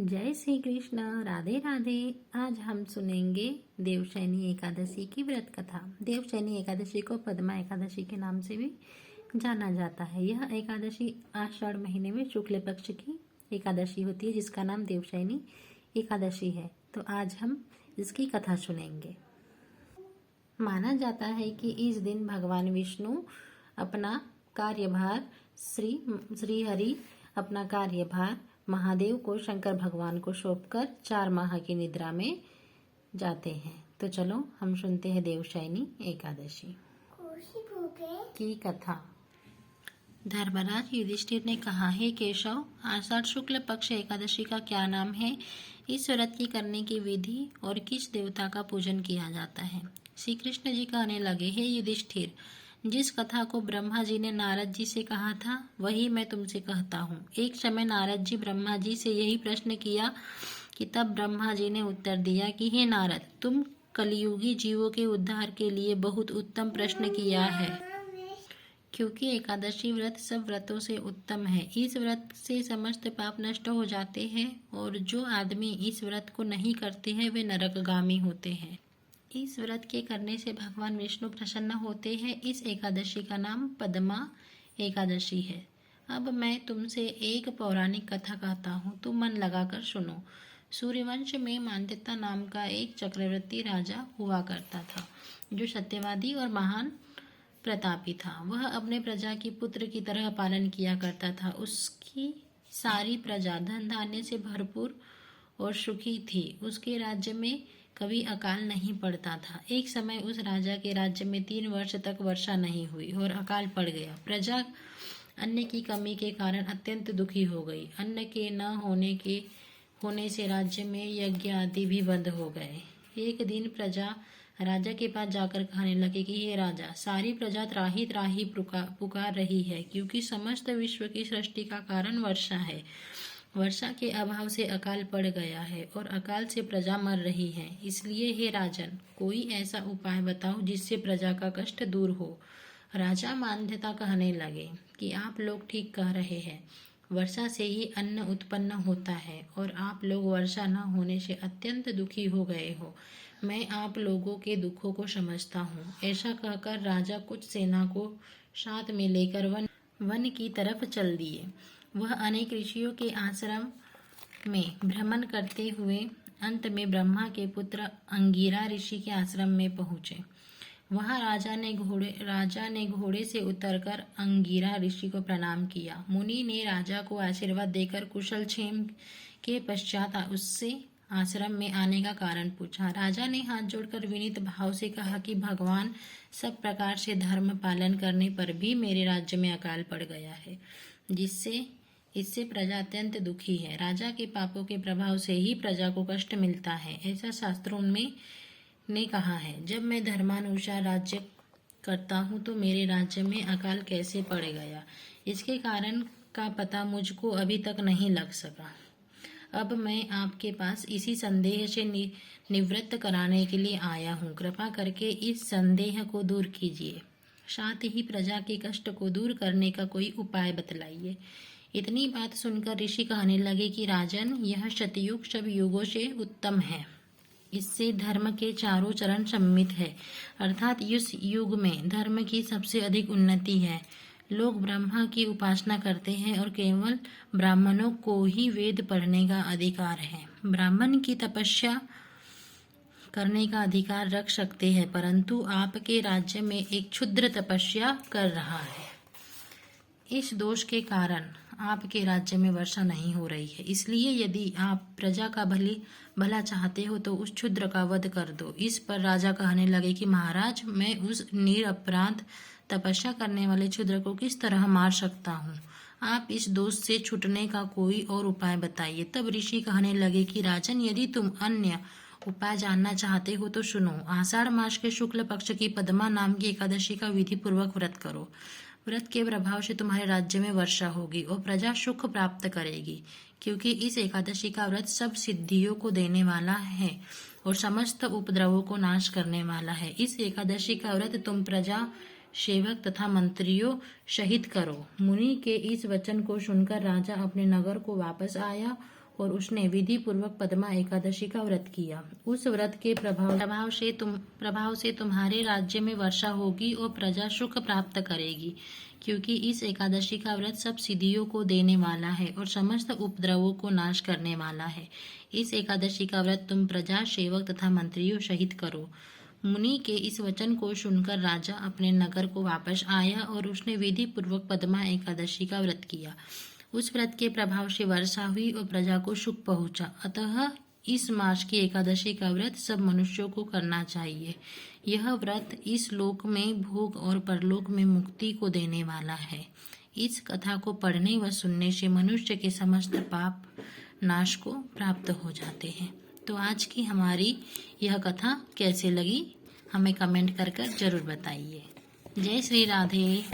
जय श्री कृष्ण। राधे राधे। आज हम सुनेंगे देवशयनी एकादशी की व्रत कथा। देवशयनी एकादशी को पद्मा एकादशी के नाम से भी जाना जाता है। यह एकादशी आषाढ़ महीने में शुक्ल पक्ष की एकादशी होती है, जिसका नाम देवशयनी एकादशी है। तो आज हम इसकी कथा सुनेंगे। माना जाता है कि इस दिन भगवान विष्णु अपना कार्यभार श्री हरि अपना कार्यभार महादेव को शंकर भगवान को सौंपकर 4 माह की निद्रा में जाते हैं। तो चलो हम सुनते हैं देवशयनी एकादशी की कथा। धर्मराज युधिष्ठिर ने कहा, हे केशव, आषाढ़ शुक्ल पक्ष एकादशी का क्या नाम है? इस व्रत की करने की विधि और किस देवता का पूजन किया जाता है? श्री कृष्ण जी कहने लगे, हे युधिष्ठिर, जिस कथा को ब्रह्मा जी ने नारद जी से कहा था वही मैं तुमसे कहता हूँ। एक समय नारद जी ब्रह्मा जी से यही प्रश्न किया कि तब ब्रह्मा जी ने उत्तर दिया कि हे नारद, तुम कलियुगी जीवों के उद्धार के लिए बहुत उत्तम प्रश्न किया है, क्योंकि एकादशी व्रत सब व्रतों से उत्तम है। इस व्रत से समस्त पाप नष्ट हो जाते हैं और जो आदमी इस व्रत को नहीं करते हैं वे नरकगामी होते हैं। इस व्रत के करने से भगवान विष्णु प्रसन्न होते हैं। इस एकादशी का नाम पद्मा एकादशी है। अब मैं तुमसे एक पौराणिक कथा कहता हूँ, तो मन लगाकर सुनो। सूर्यवंश में मांद्यता नाम का एक चक्रवर्ती राजा हुआ करता था, जो सत्यवादी और महान प्रतापी था। वह अपने प्रजा की पुत्र की तरह पालन किया करता था। उसकी सारी प्रजा धन धान्य से भरपूर और सुखी थी। उसके राज्य में कभी अकाल नहीं पड़ता था। एक समय उस राजा के राज्य में 3 वर्ष तक वर्षा नहीं हुई और अकाल पड़ गया। प्रजा अन्न की कमी के कारण अत्यंत दुखी हो गई। अन्न के न होने से राज्य में यज्ञ आदि भी बंद हो गए। एक दिन प्रजा राजा के पास जाकर कहने लगे कि हे राजा, सारी प्रजा त्राही त्राही पुकार रही है, क्योंकि समस्त विश्व की सृष्टि का कारण वर्षा है। वर्षा के अभाव से अकाल पड़ गया है और अकाल से प्रजा मर रही है। इसलिए हे राजन, कोई ऐसा उपाय बताओ जिससे प्रजा का कष्ट दूर हो। राजा मांद्यता कहने लगे कि आप लोग ठीक कह रहे हैं। वर्षा से ही अन्न उत्पन्न होता है और आप लोग वर्षा न होने से अत्यंत दुखी हो गए हो। मैं आप लोगों के दुखों को समझता हूँ। ऐसा कहकर राजा कुछ सेना को साथ में लेकर वन की तरफ चल दिए। वह अनेक ऋषियों के आश्रम में भ्रमण करते हुए अंत में ब्रह्मा के पुत्र अंगिरा ऋषि के आश्रम में पहुँचे। वहाँ राजा ने घोड़े से उतरकर अंगिरा ऋषि को प्रणाम किया। मुनि ने राजा को आशीर्वाद देकर कुशल क्षेम के पश्चात उससे आश्रम में आने का कारण पूछा। राजा ने हाथ जोड़कर विनीत भाव से कहा कि भगवान, सब प्रकार से धर्म पालन करने पर भी मेरे राज्य में अकाल पड़ गया है, इससे प्रजा अत्यंत दुखी है। राजा के पापों के प्रभाव से ही प्रजा को कष्ट मिलता है, ऐसा शास्त्रों में ने कहा है। जब मैं धर्मानुसार राज्य करता हूँ तो मेरे राज्य में अकाल कैसे पड़ गया, इसके कारण का पता मुझको अभी तक नहीं लग सका। अब मैं आपके पास इसी संदेह से निवृत्त कराने के लिए आया हूँ। कृपा करके इस संदेह को दूर कीजिए, साथ ही प्रजा के कष्ट को दूर करने का कोई उपाय बतलाइए। इतनी बात सुनकर ऋषि कहने लगे कि राजन, यह सतयुग सब युगों से उत्तम है। इससे धर्म के चारों चरण सम्मिलित है, अर्थात इस युग में धर्म की सबसे अधिक उन्नति है। लोग ब्रह्मा की उपासना करते हैं और केवल ब्राह्मणों को ही वेद पढ़ने का अधिकार है। ब्राह्मण की तपस्या करने का अधिकार रख सकते हैं, परंतु आपके राज्य में एक क्षुद्र तपस्या कर रहा है। इस दोष के कारण आपके राज्य में वर्षा नहीं हो रही है। इसलिए यदि आप प्रजा का भला चाहते हो तो उस क्षुद्र का वध कर दो। इस पर राजा कहने लगे कि महाराज, मैं उस निरपराध तपस्या करने वाले क्षुद्र को किस तरह मार सकता हूँ? आप इस दोष से छूटने का कोई और उपाय बताइए। तब ऋषि कहने लगे कि राजन, यदि तुम अन्य उपाय जानना चाहते हो तो सुनो। आषाढ़ मास के शुक्ल पक्ष की पद्मा नाम की एकादशी का विधि पूर्वक व्रत करो। व्रत के प्रभाव से तुम्हारे राज्य में वर्षा होगी और प्रजा सुख प्राप्त करेगी, क्योंकि इस एकादशी का व्रत सब सिद्धियों को देने वाला है और समस्त उपद्रवों को नाश करने वाला है। इस एकादशी का व्रत तुम प्रजा, सेवक तथा मंत्रियों सहित करो। मुनि के इस वचन को सुनकर राजा अपने नगर को वापस आया और उसने विधि पूर्वक पद्मा एकादशी का व्रत किया। उस व्रत के प्रभाव से तुम्हारे राज्य में वर्षा होगी और प्रजा सुख प्राप्त करेगी, क्योंकि इस एकादशी का व्रत सब सिद्धियों को देने वाला है और समस्त उपद्रवों को नाश करने वाला है। इस एकादशी का व्रत तुम प्रजा, सेवक तथा मंत्रियों सहित करो। मुनि के इस वचन को सुनकर राजा अपने नगर को वापस आया और उसने विधि पूर्वक पद्मा एकादशी का व्रत किया। उस व्रत के प्रभाव से वर्षा हुई और प्रजा को सुख पहुंचा। अतः इस मास की एकादशी का व्रत सब मनुष्यों को करना चाहिए। यह व्रत इस लोक में भोग और परलोक में मुक्ति को देने वाला है। इस कथा को पढ़ने व सुनने से मनुष्य के समस्त पाप नाश को प्राप्त हो जाते हैं। तो आज की हमारी यह कथा कैसे लगी हमें कमेंट कर जरूर बताइए। जय श्री राधे।